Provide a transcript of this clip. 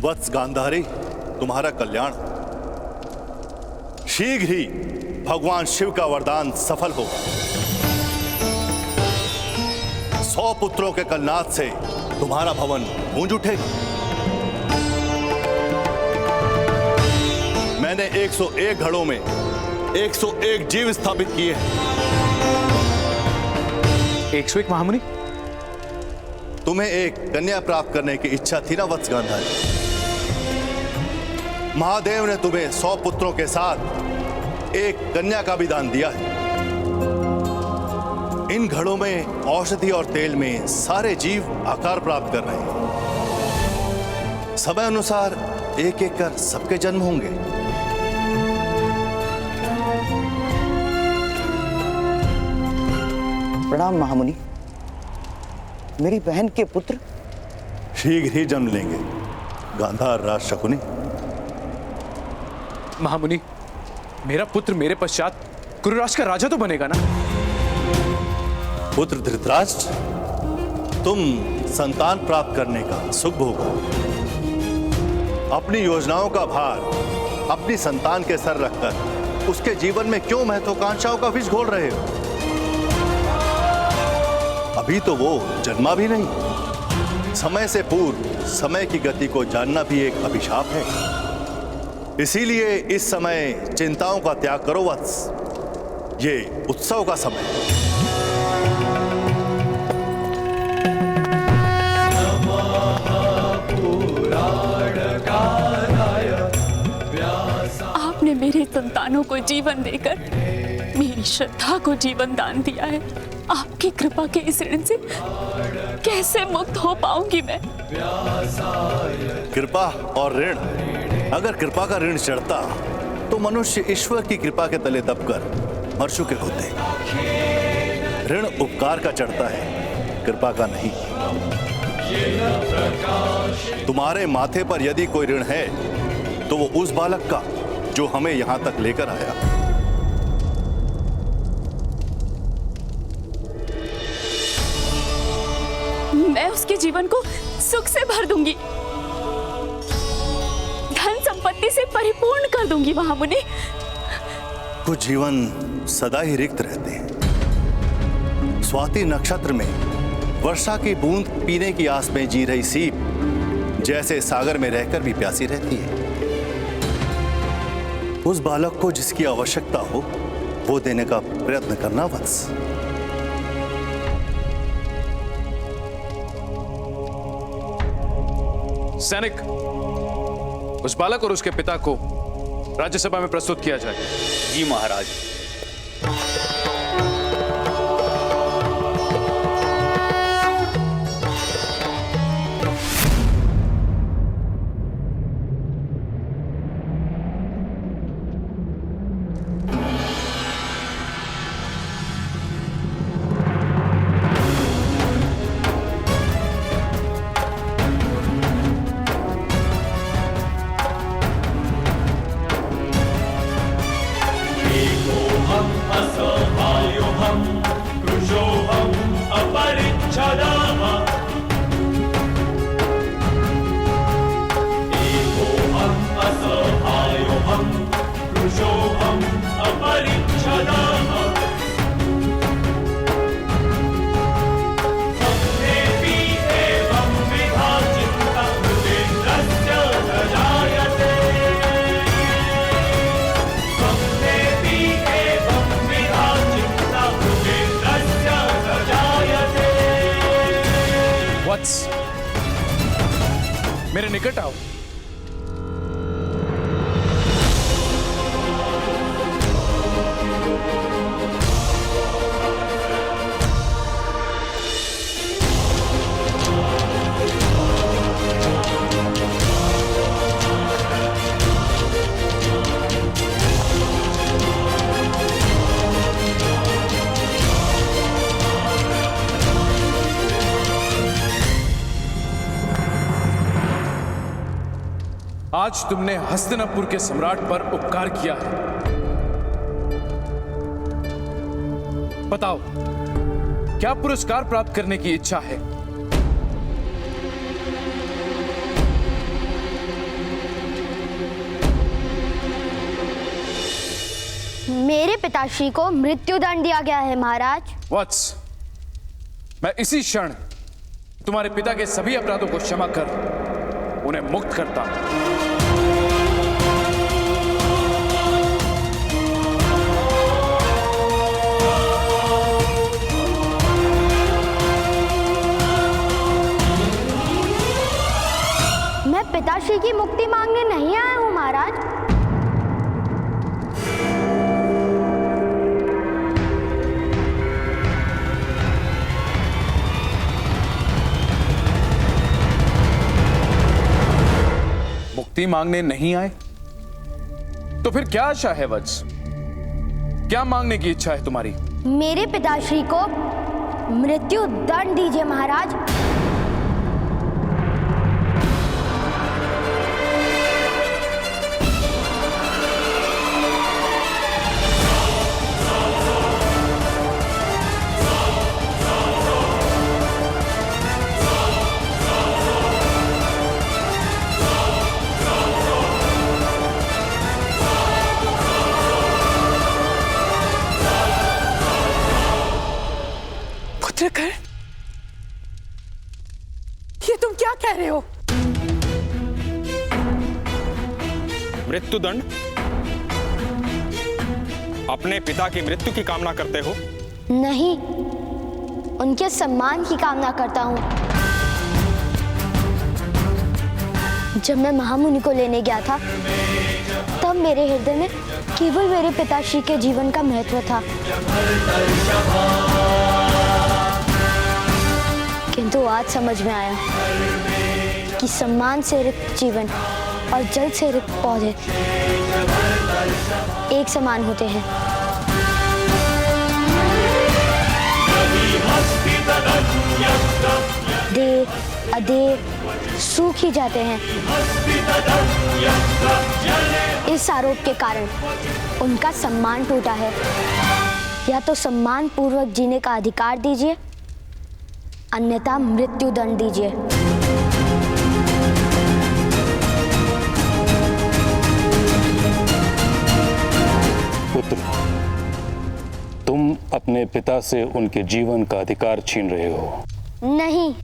वत्स गांधारी, तुम्हारा कल्याण। शीघ्र ही भगवान शिव का वरदान सफल होगा। 100 पुत्रों के कलनाद से तुम्हारा भवन गूंज उठेगा। मैंने 101 घड़ों में 101 जीव स्थापित किए हैं। 101 महामुनि? तुम्हें एक कन्या प्राप्त करने की इच्छा थी ना वत्स गांधारी? महादेव ने तुम्हें 100 पुत्रों के साथ एक कन्या का भी दान दिया है। इन घड़ों में औषधि और तेल में सारे जीव आकार प्राप्त कर रहे हैं। समय अनुसार एक एक कर सबके जन्म होंगे। प्रणाम महामुनि। मेरी बहन के पुत्र शीघ्र ही जन्म लेंगे गांधार राज शकुनी। महामुनि, मेरा पुत्र मेरे पश्चात कुरुराष्ट्र का राजा तो बनेगा ना? पुत्र धृतराष्ट्र, तुम संतान प्राप्त करने का सुख भोगो। अपनी योजनाओं का भार अपनी संतान के सर रखकर उसके जीवन में क्यों महत्वाकांक्षाओं का विष घोल रहे हो? अभी तो वो जन्मा भी नहीं। समय से पूर्व समय की गति को जानना भी एक अभिशाप है। इसीलिए इस समय चिंताओं का त्याग करो वत्स। ये उत्सव का समय है। आपने मेरे संतानों को जीवन देकर मेरी श्रद्धा को जीवन दान दिया है। आपकी कृपा के इस ऋण से कैसे मुक्त हो पाऊंगी मैं? कृपा और ऋण, अगर कृपा का ऋण चढ़ता तो मनुष्य ईश्वर की कृपा के तले दबकर मर चुके होते। ऋण उपकार का चढ़ता है, कृपा का नहीं। तुम्हारे माथे पर यदि कोई ऋण है तो वो उस बालक का जो हमें यहां तक लेकर आया। मैं उसके जीवन को सुख से भर दूंगी, धन संपत्ति से परिपूर्ण कर दूंगी महामुनि। कुछ जीवन सदा ही रिक्त रहते हैं। स्वाति नक्षत्र में वर्षा की बूंद पीने की आस में जी रही सीप जैसे सागर में रहकर भी प्यासी रहती है। उस बालक को जिसकी आवश्यकता हो वो देने का प्रयत्न करना वत्स। सैनिक, उस बालक और उसके पिता को राज्यसभा में प्रस्तुत किया जाए। जी महाराज। Ego वत्स, मेरे निकट आओ। आज तुमने हस्तिनापुर के सम्राट पर उपकार किया है। बताओ, क्या पुरस्कार प्राप्त करने की इच्छा है? मेरे पिताश्री को मृत्युदंड दिया गया है महाराज। वत्स, मैं इसी क्षण तुम्हारे पिता के सभी अपराधों को क्षमा कर उन्हें मुक्त करता हूं। मैं पिताश्री की मुक्ति मांगने नहीं आया हूं महाराज। मुक्ति मांगने नहीं आए तो फिर क्या आशा है वत्स? क्या मांगने की इच्छा है तुम्हारी? मेरे पिताश्री को मृत्यु दंड दीजिए महाराज। पुत्रकर, ये तुम क्या कह रहे हो? मृत्युदंड? अपने पिता की मृत्यु की कामना करते हो? नहीं, उनके सम्मान की कामना करता हूं। जब मैं महामुनि को लेने गया था तब मेरे हृदय में केवल मेरे पिताश्री के जीवन का महत्व था, किंतु आज समझ में आया कि सम्मान से रिक्त जीवन और जल से रिक्त पौधे एक समान होते हैं। देह अदेह सूख ही जाते हैं। इस आरोप के कारण उनका सम्मान टूटा है। या तो सम्मान पूर्वक जीने का अधिकार दीजिए, अन्यथा मृत्यु दंड दीजिए। पुत्र, तुम अपने पिता से उनके जीवन का अधिकार छीन रहे हो। नहीं,